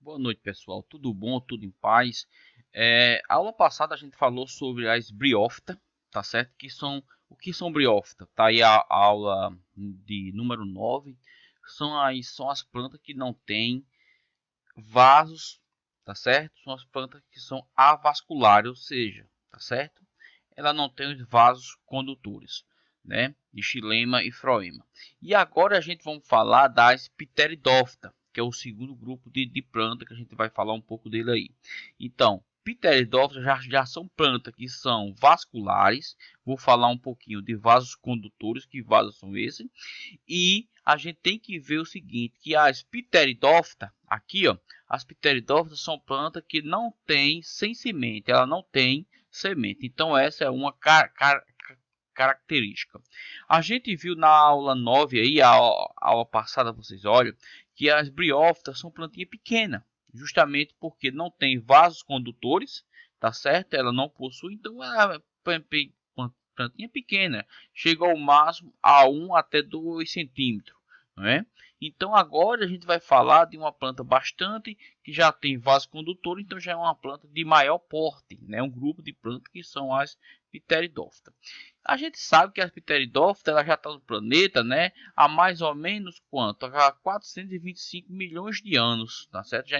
Boa noite, pessoal. Tudo bom? Tudo em paz? A aula passada a gente falou sobre as briófitas, tá certo? O que são briófitas? Tá aí a aula de número 9. São as plantas que não têm vasos, tá certo? São as plantas que são avasculares, ou seja, tá certo? Ela não tem os vasos condutores, né? De xilema e floema. E agora a gente vai falar das pteridófitas, que é o segundo grupo de planta que a gente vai falar um pouco dele aí. Então, pteridófitas já são plantas que são vasculares. Vou falar um pouquinho de vasos condutores, que vasos são esses. E a gente tem que ver o seguinte, que as pteridófitas, aqui ó, as pteridófitas são plantas que não tem sem semente, ela não tem semente. Então essa é uma característica. A gente viu na aula 9 aí, a aula passada, vocês olham, que as briófitas são plantinhas pequenas, justamente porque não tem vasos condutores, tá certo? Ela não possui, então ela é plantinha pequena, chega ao máximo a 1 até 2 centímetros, não é? Então agora a gente vai falar de uma planta bastante que já tem vaso condutor, então já é uma planta de maior porte, né? Um grupo de plantas que são as pteridófitas. A gente sabe que as pteridófitas ela já está no planeta, né? Há mais ou menos quanto? Há 425 milhões de anos, tá certo?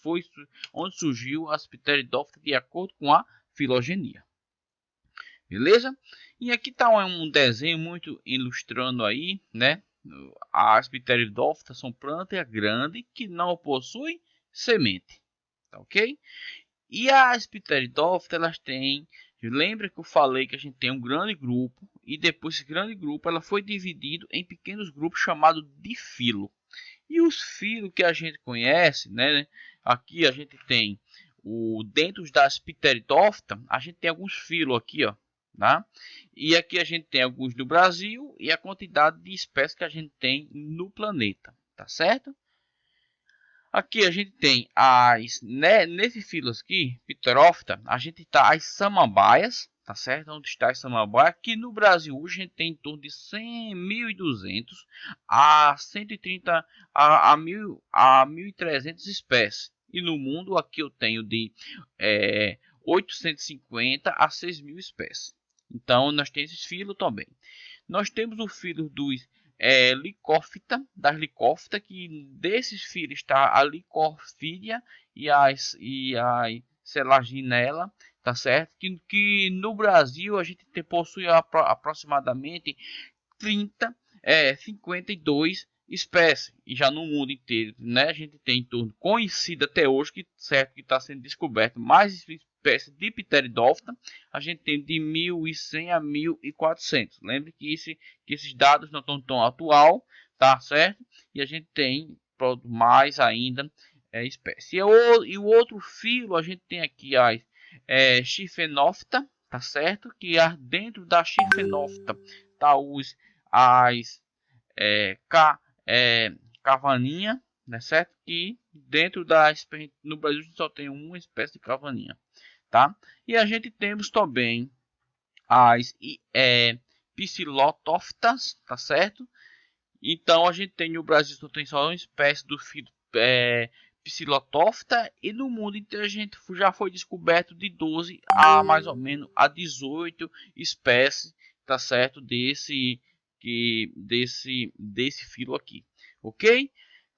Foi onde surgiu as pteridófitas de acordo com a filogenia. Beleza? E aqui está um desenho muito ilustrando aí, né? As pteridófitas são plantas grandes que não possuem semente, tá ok? E as pteridófitas elas têm, lembra que eu falei que a gente tem um grande grupo e depois esse grande grupo ela foi dividido em pequenos grupos chamados de filo. E os filos que a gente conhece, né? Aqui a gente tem o dentro das pteridófitas, a gente tem alguns filos aqui, ó. Tá? E aqui a gente tem alguns do Brasil e a quantidade de espécies que a gente tem no planeta, tá certo? Aqui a gente tem nesse filo aqui, pterófita, a gente tá as samambaias, tá certo? Onde está as samambaias? Aqui no Brasil hoje a gente tem em torno de 100, 1.200 a 130 a 1.300 espécies. E no mundo aqui eu tenho de 850 a 6.000 espécies. Então nós temos esses filos também. Nós temos o filo dos licófita, das licófita, que desses filhos está a licofídia e a selaginela, tá certo? Que no Brasil a gente possui aproximadamente 30, 52 espécies, e já no mundo inteiro, né? A gente tem em torno conhecido até hoje que certo que está sendo descoberto mais espécies de pteridófita. A gente tem de 1.100 a 1.400. Lembre que esses dados não estão tão atual, tá certo? E a gente tem mais ainda espécies. E o outro filo a gente tem aqui as chifenófita, tá certo? Que dentro da chifenófita tá as cavaninha, né, certo? Que dentro da espécie no Brasil só tem uma espécie de cavaninha, tá? E a gente temos também as psilotófitas, tá certo? Então a gente tem no Brasil só uma espécie do filo psilotófita, e no mundo inteiro a gente já foi descoberto de 12 a mais ou menos a 18 espécies, tá certo? Desse filo aqui, ok?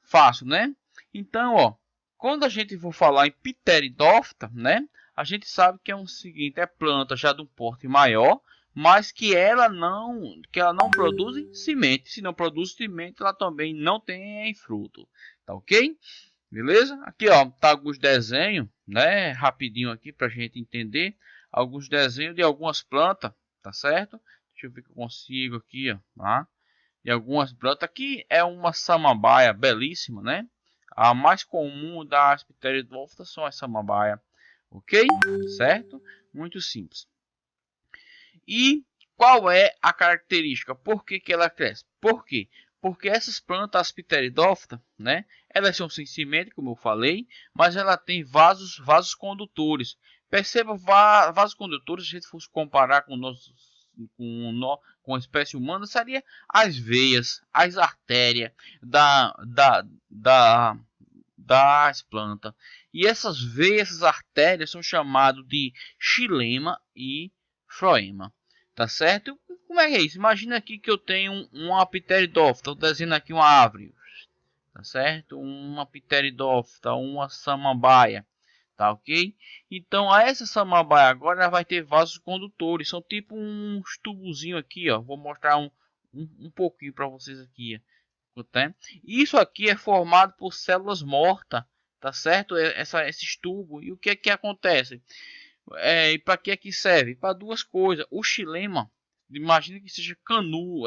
Fácil, né? Então, ó, quando a gente for falar em pteridófita, né? A gente sabe que é o seguinte, é planta já de um porte maior, mas que ela não produz semente. Se não produz semente, ela também não tem fruto, tá ok? Beleza? Aqui ó, tá alguns desenhos, né? Rapidinho aqui pra gente entender alguns desenhos de algumas plantas, tá certo? Deixa eu ver que eu consigo aqui, ó, tá? De algumas plantas. Aqui é uma samambaia belíssima, né? A mais comum das pteridófitas são as samambaia, ok? Certo? Muito simples. E qual é a característica? Por que ela cresce? Por quê? Porque essas plantas, as pteridófitas, né? Elas são sem semente, como eu falei, mas ela tem vasos condutores. Perceba, vasos condutores, se a gente fosse comparar com a espécie humana, seria as veias, as artérias da das plantas. E essas veias, essas artérias são chamadas de xilema e floema, tá certo? Como é que é isso? Imagina aqui que eu tenho uma pteridófita, estou desenhando aqui uma árvore, tá certo? Uma pteridófita, uma samambaia, tá ok? Então essa samambaia agora vai ter vasos condutores, são tipo uns tubozinho aqui, ó. Vou mostrar um pouquinho para vocês aqui, tá? Isso aqui é formado por células mortas, tá certo? Esses tubos. E o que é que acontece? E para que é que serve? Para duas coisas. O xilema, imagina que seja canudo,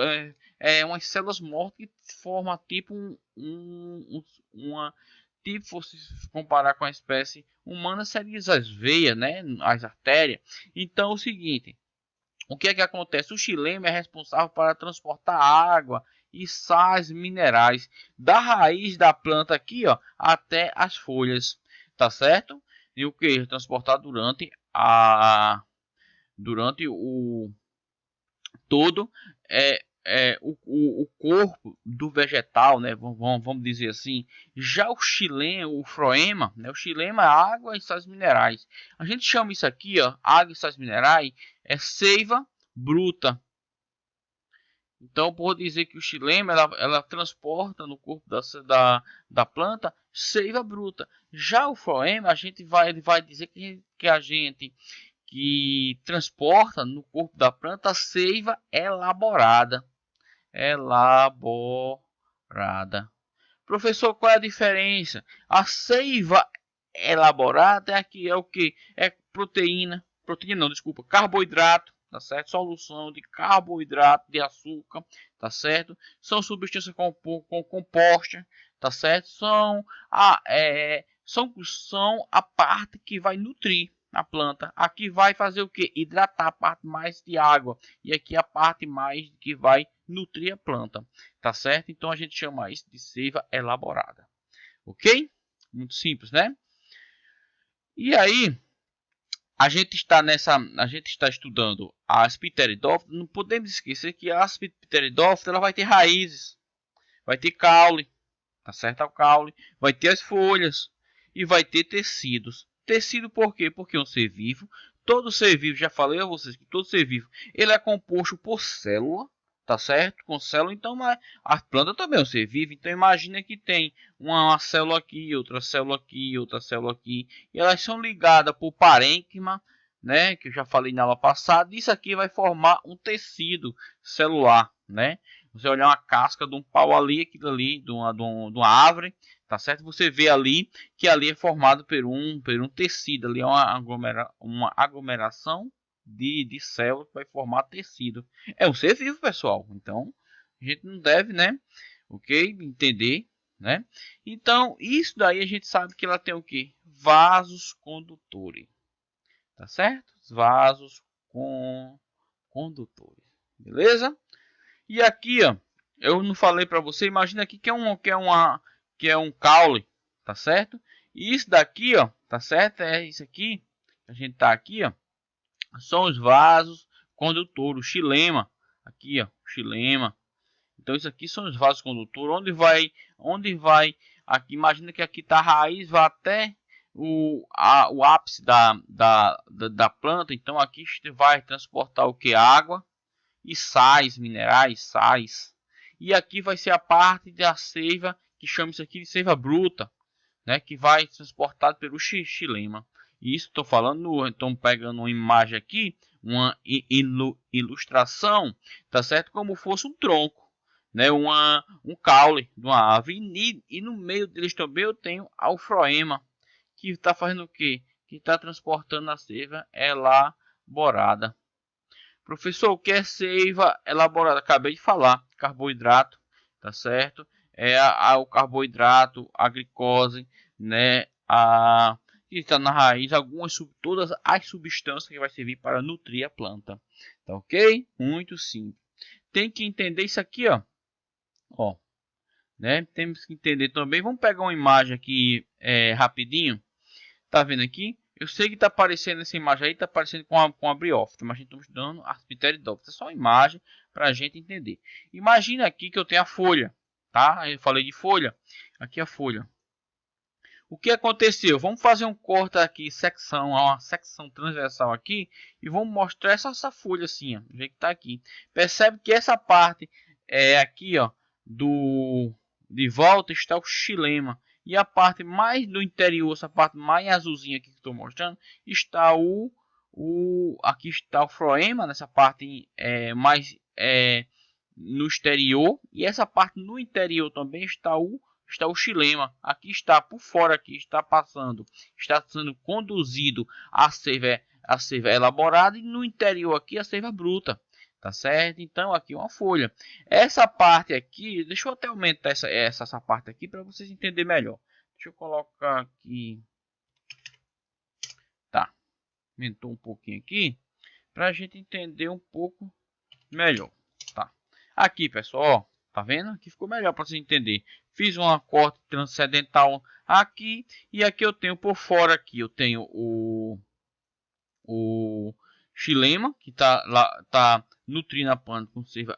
umas células mortas que formam tipo uma tipo, se comparar com a espécie humana, seriam as veias, né? As artérias. Então, é o seguinte. O que é que acontece? O xilema é responsável para transportar água e sais minerais da raiz da planta aqui, ó, até as folhas, tá certo? E o que? Transportar durante o todo o corpo do vegetal, né? Vamos dizer assim. Já o xilema, o floema, né? O xilema é água e sais minerais. A gente chama isso aqui, ó, água e sais minerais, é seiva bruta. Então, por dizer que o xilema ela transporta no corpo da planta seiva bruta. Já o floema, a gente vai dizer que a gente que transporta no corpo da planta a seiva elaborada. Elaborada. Professor, qual é a diferença? A seiva elaborada é aqui, é o que? É proteína não, desculpa, carboidrato, tá certo? Solução de carboidrato, de açúcar, tá certo? São substâncias compostas, tá certo? São a parte que vai nutrir a planta. Aqui vai fazer o que? Hidratar a parte mais de água. E aqui a parte mais que vai nutrir a planta, tá certo? Então a gente chama isso de seiva elaborada, ok? Muito simples, né? E aí a gente está estudando as pteridófitas. Não podemos esquecer que a pteridófita ela vai ter raízes, vai ter caule, tá certo? O caule vai ter as folhas e vai ter tecidos. Tecido por quê? Porque é um ser vivo. Todo ser vivo, já falei a vocês que todo ser vivo ele é composto por célula, tá certo? Com célula, então a planta também é um ser vivo. Então imagina que tem uma célula aqui, outra célula aqui, outra célula aqui, e elas são ligadas por parênquima, né? Que eu já falei na aula passada. Isso aqui vai formar um tecido celular, né? Você olhar uma casca de um pau ali, aquilo ali, de uma árvore, tá certo? Você vê ali que ali é formado por um tecido, ali é uma aglomeração de células que vai formar tecido. É um ser vivo, pessoal. Então, a gente não deve, né? Ok? Entender, né? Então, isso daí a gente sabe que ela tem o que? Vasos condutores, tá certo? Vasos condutores, beleza? E aqui, ó, eu não falei para você, imagina aqui que é um caule, tá certo? E isso daqui, ó, tá certo? É isso aqui, a gente tá aqui, ó, são os vasos condutores, o xilema, aqui, ó, xilema. Então isso aqui são os vasos condutores, aqui, imagina que aqui tá a raiz, vai até o ápice da planta, então aqui vai transportar o que? Água e sais, minerais, sais. E aqui vai ser a parte da seiva, que chama isso aqui de seiva bruta, né? Que vai transportado pelo xilema. E isso estou falando, estou pegando uma imagem aqui, uma ilustração, tá certo? Como fosse um tronco, né? Um caule de uma árvore. E no meio deles também eu tenho o floema, que está fazendo o quê? Que está transportando a seiva elaborada. Professor, o que é seiva elaborada? Acabei de falar, carboidrato, tá certo? O carboidrato, a glicose, né? Que está na raiz, todas as substâncias que vai servir para nutrir a planta, tá ok? Muito simples. Tem que entender isso aqui, ó, né? Temos que entender também. Vamos pegar uma imagem aqui rapidinho. Tá vendo aqui? Eu sei que tá aparecendo essa imagem aí, tá aparecendo com a briófita, mas a gente está estudando as pteridófitas. É só uma imagem para a gente entender. Imagina aqui que eu tenho a folha, tá? Eu falei de folha. Aqui a folha. o que aconteceu? Vamos fazer um corte aqui, uma secção transversal aqui, e vamos mostrar essa folha assim, ó, do jeito que tá aqui. Percebe que essa parte é aqui, ó, de volta está o xilema, e a parte mais do interior, essa parte mais azulzinha aqui que estou mostrando, está aqui está o floema, nessa parte mais no exterior, e essa parte no interior também está o xilema. Aqui está por fora, aqui está sendo conduzido a seiva elaborada, e no interior aqui a seiva bruta, tá certo? Então aqui uma folha. Essa parte aqui, deixa eu até aumentar essa parte aqui para vocês entenderem melhor. Deixa eu colocar aqui, tá? Aumentou um pouquinho aqui para a gente entender um pouco melhor, tá? Aqui, pessoal, ó, tá vendo? Aqui ficou melhor para você entender. Fiz um corte transcendental aqui, e aqui eu tenho por fora aqui eu tenho o xilema, que tá nutrindo a planta com seiva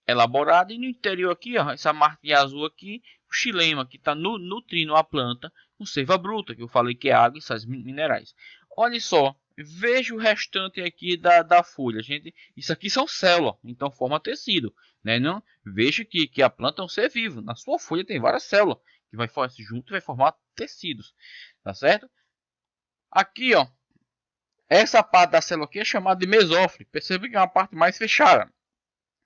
elaborada, e no interior aqui, ó, essa marca azul aqui, o xilema, que está nutrindo a planta com seiva bruta, que eu falei que é água e sais minerais. Olha só, veja o restante aqui da folha, gente. Isso aqui são células, então forma tecido, né? Não veja que a planta é um ser vivo. Na sua folha tem várias células que vai junto e vai formar tecidos, tá certo? Aqui, ó, essa parte da célula aqui é chamada de mesófilo. Percebe que é uma parte mais fechada,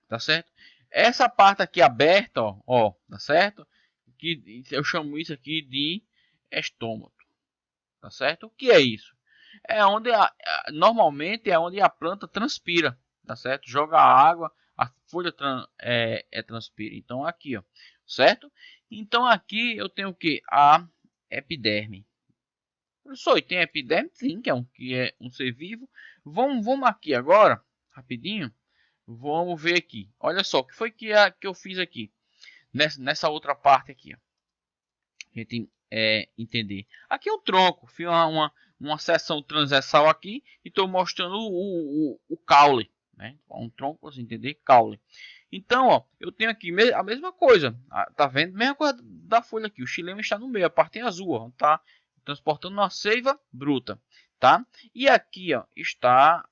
tá certo? Essa parte aqui aberta, ó, tá certo? Que eu chamo isso aqui de estômago, tá certo? O que é isso? É onde normalmente é onde a planta transpira, tá certo? Joga água, a folha transpira. Então aqui, ó, certo? Então aqui eu tenho o que? A epiderme. Professor, tem epiderme? Sim, que é um ser vivo. Vamos aqui agora, rapidinho. Vamos ver aqui. Olha só, o que foi que eu fiz aqui nessa outra parte aqui, ó. A gente entender. Aqui é o tronco. Fiz uma seção transversal aqui e estou mostrando o caule, né? Um tronco para você entender, caule. Então, ó, eu tenho aqui a mesma coisa. Tá vendo? Mesma coisa da folha aqui. O xilema está no meio, a parte azul, ó, tá transportando uma seiva bruta, tá? E aqui, ó, está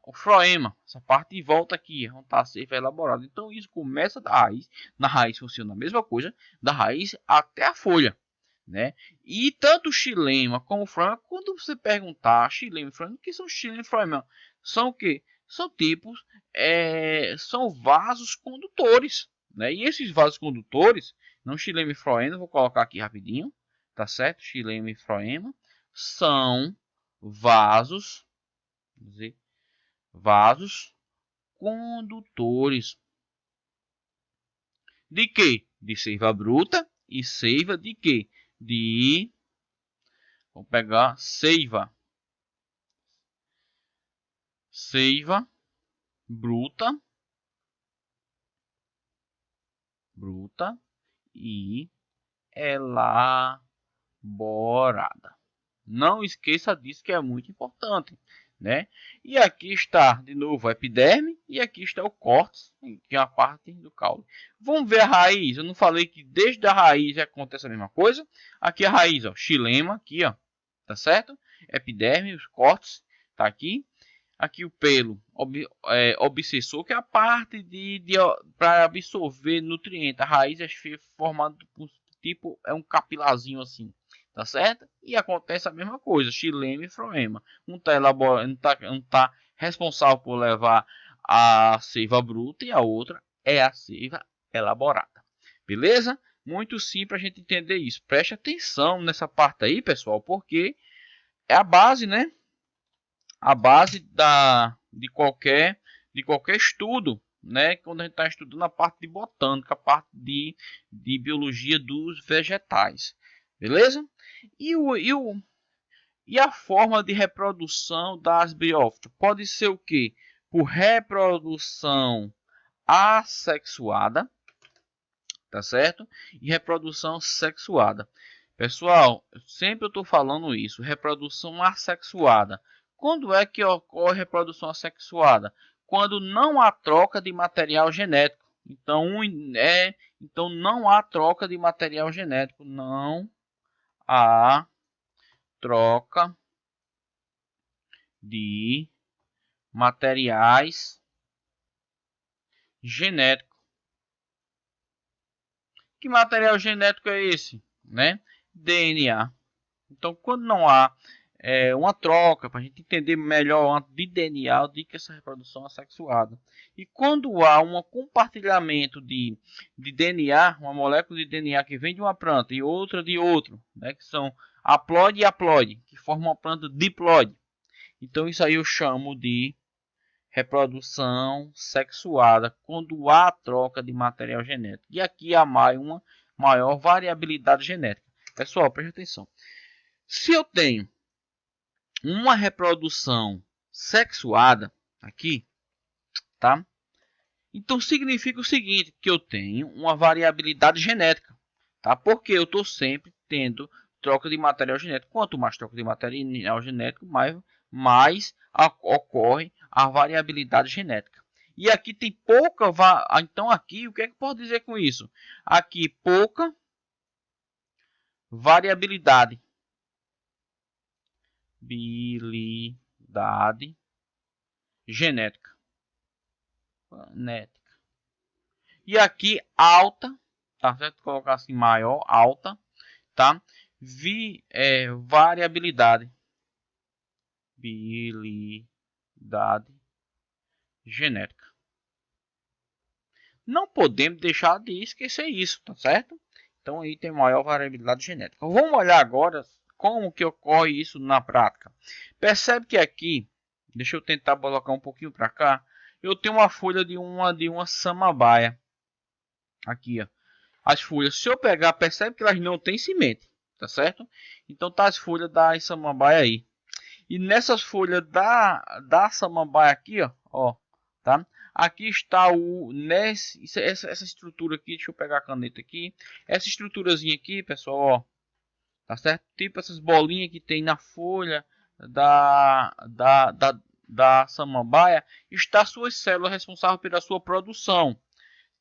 o floema, essa parte de volta aqui, onde está a seiva elaborada. Então isso começa da raiz, na raiz funciona a mesma coisa, da raiz até a folha, né? E tanto o xilema como o floema, quando você perguntar xilema e floema, o que são xilema e floema? São o que? São tipos, são vasos condutores, né? E esses vasos condutores, não xilema e floema, vou colocar aqui rapidinho. Tá certo? Xilema e floema são vasos condutores. De que? De seiva bruta e seiva de que? Vou pegar seiva bruta e elaborada. Não esqueça disso, que é muito importante, né? E aqui está de novo a epiderme, e aqui está o córtex, que é a parte do caule. Vamos ver a raiz. Eu não falei que desde a raiz acontece a mesma coisa. Aqui a raiz, ó, xilema, aqui, ó, tá certo? Epiderme, os córtex, tá aqui. Aqui o pelo obsessor, que é a parte para absorver nutrientes. A raiz é formada por tipo, é um capilarzinho assim, tá certo? E acontece a mesma coisa, xilema e floema. Um tá responsável por levar a seiva bruta e a outra é a seiva elaborada. Beleza? Muito simples a gente entender isso. Preste atenção nessa parte aí, pessoal, porque é a base, né? A base de qualquer estudo, né? Quando a gente está estudando a parte de botânica, a parte de biologia dos vegetais, beleza? E a forma de reprodução das briófitas pode ser o que? Por reprodução assexuada, tá certo? E reprodução sexuada. Pessoal, sempre eu estou falando isso, reprodução assexuada. Quando é que ocorre reprodução assexuada? Quando não há troca de material genético. Então não há troca de material genético. Não há troca de materiais genéticos. Que material genético é esse? Né? DNA. Então, quando não há uma troca, para a gente entender melhor de DNA, eu digo que essa reprodução é assexuada. E quando há um compartilhamento de DNA, uma molécula de DNA que vem de uma planta e outra de outro, né, que são haploide e haploide, que formam uma planta diploide. Então, isso aí eu chamo de reprodução sexuada, quando há troca de material genético. E aqui há uma maior variabilidade genética. Pessoal, preste atenção. Se eu tenho uma reprodução sexuada aqui, tá? Então significa o seguinte, que eu tenho uma variabilidade genética, tá? Porque eu estou sempre tendo troca de material genético. Quanto mais troca de material genético, mais ocorre a variabilidade genética. E aqui tem pouca, então aqui o que é que eu posso dizer com isso? Aqui pouca variabilidade genética. E aqui alta, tá certo? Colocar assim maior, alta, tá? Variabilidade genética. Não podemos deixar de esquecer isso, tá certo? Então aí tem maior variabilidade genética. Vamos olhar agora como que ocorre isso na prática. Percebe que aqui, deixa eu tentar colocar um pouquinho para cá, eu tenho uma folha de uma samambaia. Aqui, ó. As folhas, se eu pegar, percebe que elas não têm semente, tá certo? Então tá as folhas da samambaia aí. E nessas folhas da samambaia aqui, ó, tá? Aqui está essa estrutura aqui, deixa eu pegar a caneta aqui. Essa estruturazinha aqui, pessoal, ó, tá certo? Tipo essas bolinhas que tem na folha da samambaia, está suas células responsáveis pela sua produção,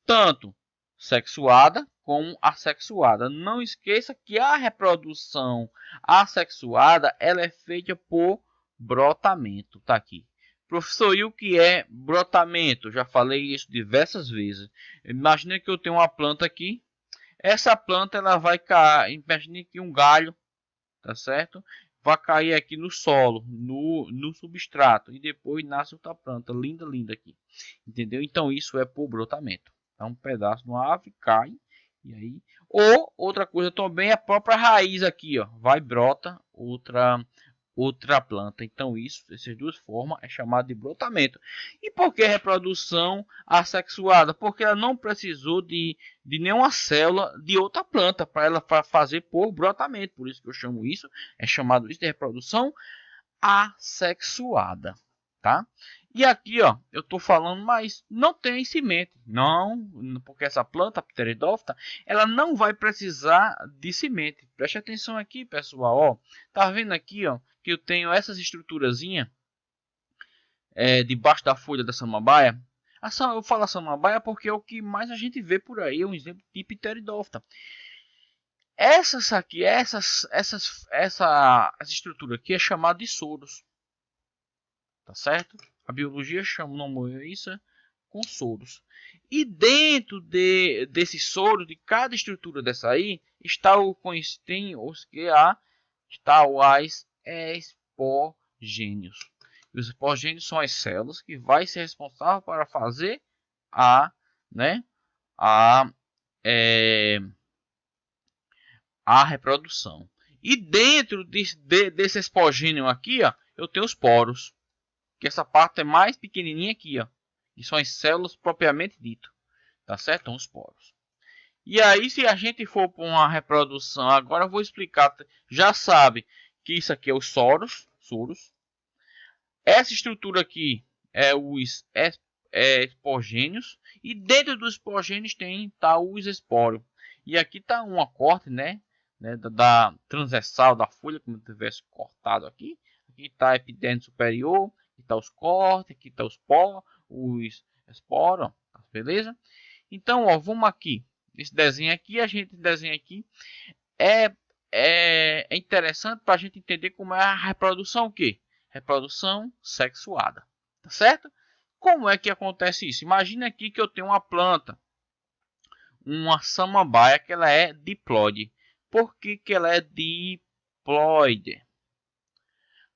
tanto sexuada como assexuada. Não esqueça que a reprodução assexuada ela é feita por brotamento, tá aqui. Professor, e o que é brotamento? Já falei isso diversas vezes. Imagine que eu tenho uma planta aqui. Essa planta ela vai cair, imagine que um galho, tá certo? Vai cair aqui no solo, no substrato, e depois nasce outra planta linda, linda aqui. Entendeu? Então isso é por brotamento. Então, um pedaço de uma árvore cai e aí, ou outra coisa também, a própria raiz aqui, ó, vai brota outra planta. Então isso, essas duas formas é chamado de brotamento. E por que reprodução assexuada? Porque ela não precisou de nenhuma célula de outra planta para ela fazer por brotamento. Por isso que eu chamo isso, é chamado isso de reprodução assexuada, tá? E aqui, ó, eu tô falando, mas não tem semente. Não, porque essa planta pteridófita, ela não vai precisar de semente. Preste atenção aqui, pessoal, ó. Tá vendo aqui, ó, que eu tenho essas estruturazinhas debaixo da folha da samambaia. Eu falo samambaia porque é o que mais a gente vê por aí, é um exemplo de pteridófita. Essa estrutura aqui é chamada de soros. Tá certo? A biologia chama isso com soros. E dentro desses soros, de cada estrutura dessa aí, está as esporgênios. Os esporgênios são as células que vai ser responsável para fazer a reprodução. E dentro desse esporgênio aqui, ó, eu tenho os poros. Que essa parte é mais pequenininha aqui, ó, que são as células propriamente dito, tá certo? Então, os poros. E aí, se a gente for para uma reprodução, agora eu vou explicar. Já sabe que isso aqui é os soros. Essa estrutura aqui é os esporgênios e dentro dos esporgênios tá os esporos. E aqui tá uma corte, né, da transversal da folha, como se tivesse cortado aqui. Aqui está a epiderme superior, aqui está os cortes, aqui está os esporos, beleza? Então, ó, vamos aqui. Esse desenho aqui, a gente desenha aqui. É interessante para a gente entender como é a reprodução o quê? Reprodução sexuada. Tá certo? Como é que acontece isso? Imagina aqui que eu tenho uma planta. Uma samambaia que ela é diploide. Por que ela é diploide?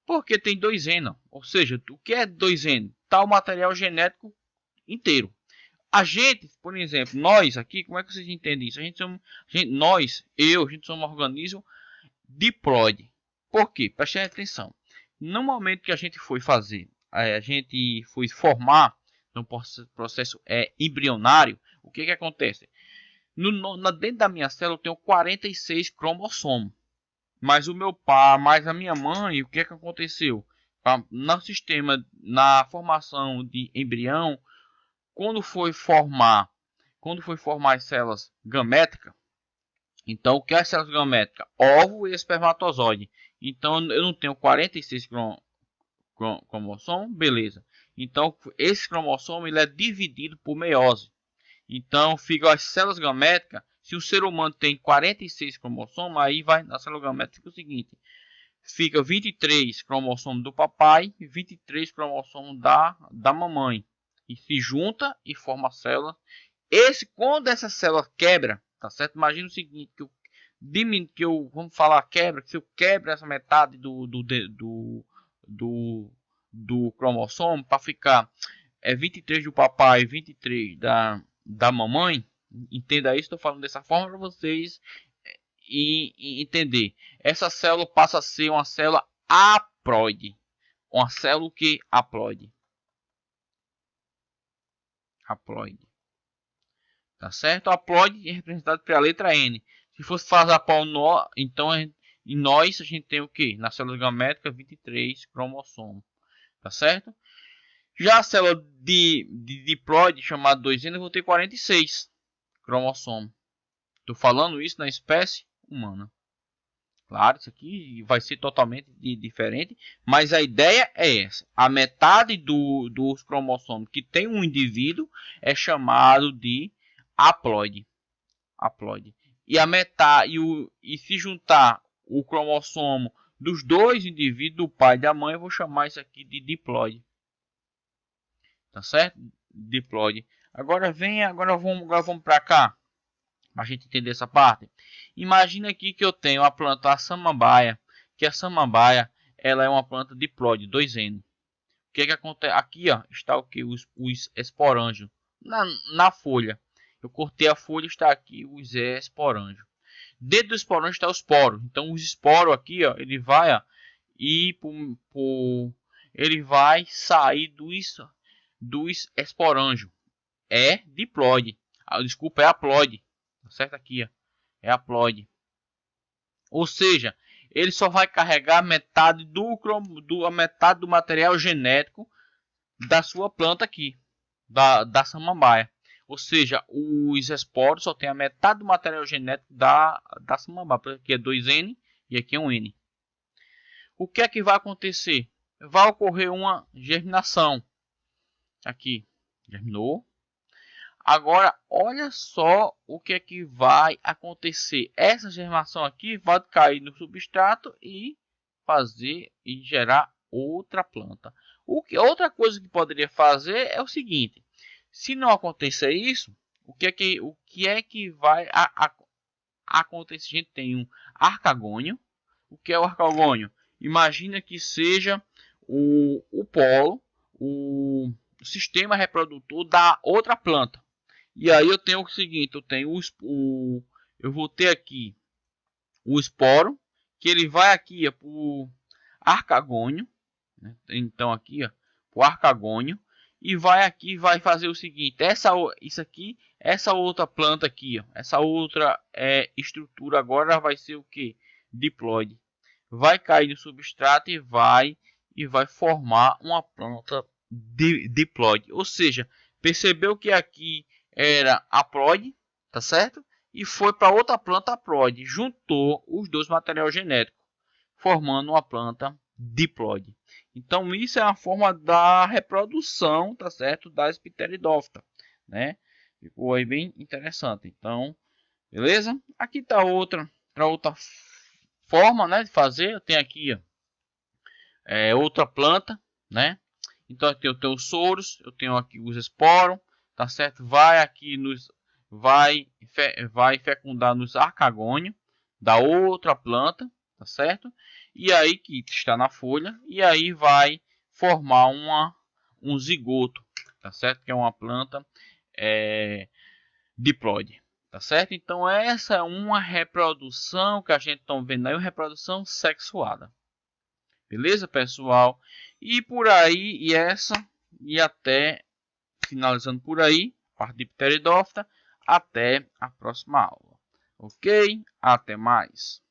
Porque tem 2N. Ou seja, o que é 2N? Tá o material genético inteiro. A gente, por exemplo, nós aqui, como é que vocês entendem isso? A gente somos um organismo diploide. Por quê? Prestem atenção. No momento que a gente foi fazer, a gente foi formar no processo embrionário, o que acontece? Dentro da minha célula eu tenho 46 cromossomos. Mas o meu pai, mais a minha mãe, o que aconteceu? No sistema, na formação de embrião, quando foi formar as células gaméticas, então o que é as células gaméticas? Óvulo e espermatozoide. Então eu não tenho 46 cromossomos, beleza. Então esse cromossomo ele é dividido por meiose. Então fica as células gaméticas. Se o ser humano tem 46 cromossomos, aí vai na célula gamética fica o seguinte: fica 23 cromossomos do papai e 23 cromossomos da mamãe. E se junta e forma a célula. Quando essa célula quebra, tá certo? Imagina o seguinte, vamos falar quebra, que se eu quebro essa metade do cromossomo para ficar 23 do papai e 23 da mamãe, entenda isso, estou falando dessa forma para vocês e entender. Essa célula passa a ser uma célula haploide. Uma célula que haploide. Haploide. Tá certo? A haploide é representado pela letra N. Se fosse fazer a pau nó, então em nós a gente tem o que? Na célula gamética 23 cromossomos. Tá certo? Já a célula de diploide, chamada 2N, eu vou ter 46 cromossomos. Estou falando isso na espécie humana. Claro, isso aqui vai ser totalmente diferente, mas a ideia é essa. A metade dos cromossomos que tem um indivíduo é chamado de haploide. E a metade e se juntar o cromossomo dos dois indivíduos, do pai e da mãe, eu vou chamar isso aqui de diploide. Tá certo? Diploide. Agora vamos para cá, para a gente entender essa parte. Imagina aqui que eu tenho a planta a samambaia, que a samambaia ela é uma planta diploide, 2N. O que acontece? Aqui ó, está o que? Os esporângios na folha. Eu cortei a folha, está aqui os esporângios. Dentro do esporângio está os poros. Então os esporos aqui, ó, ele vai ele vai sair dos esporângios. É diploide. Desculpa, é haploide. Tá certo aqui, ó. É haploide. Ou seja, ele só vai carregar metade a metade do material genético da sua planta aqui, da samambaia. Ou seja, os esporos só tem a metade do material genético da samambaia. Aqui é 2N e aqui é um N. O que é que vai acontecer? Vai ocorrer uma germinação. Aqui, germinou. Agora, olha só o que é que vai acontecer. Essa germinação aqui vai cair no substrato e gerar outra planta. Outra coisa que poderia fazer é o seguinte: se não acontecer isso, o que é que vai acontecer? A gente tem um arcagônio. O que é o arcagônio? Imagina que seja o polo, o sistema reprodutor da outra planta. E aí eu tenho o seguinte, eu vou ter aqui o esporo, que ele vai aqui para o arcagônio, né? Então aqui para o arcagônio, e vai aqui, vai fazer o seguinte, essa outra planta aqui, essa outra estrutura agora vai ser o que? Diploide. Vai cair no substrato e vai formar uma planta diploide. Ou seja, percebeu que aqui era haploide, tá certo? E foi para outra planta haploide, juntou os dois materiais genéticos, formando uma planta diploide. Então isso é a forma da reprodução, tá certo? Das pteridófitas, né? Ficou aí bem interessante. Então, beleza? Aqui tá outra forma, né, de fazer. Eu tenho aqui outra planta, né? Então aqui eu tenho os soros, eu tenho aqui os esporos, tá certo? Vai fecundar nos arcagônios da outra planta, tá certo? E aí que está na folha, e aí vai formar um zigoto, tá certo? Que é uma planta diploide, tá certo? Então essa é uma reprodução que a gente está vendo aí, uma reprodução sexuada. Beleza, pessoal? E por aí, e até finalizando por aí, parte de Pteridófita, até a próxima aula. Ok? Até mais.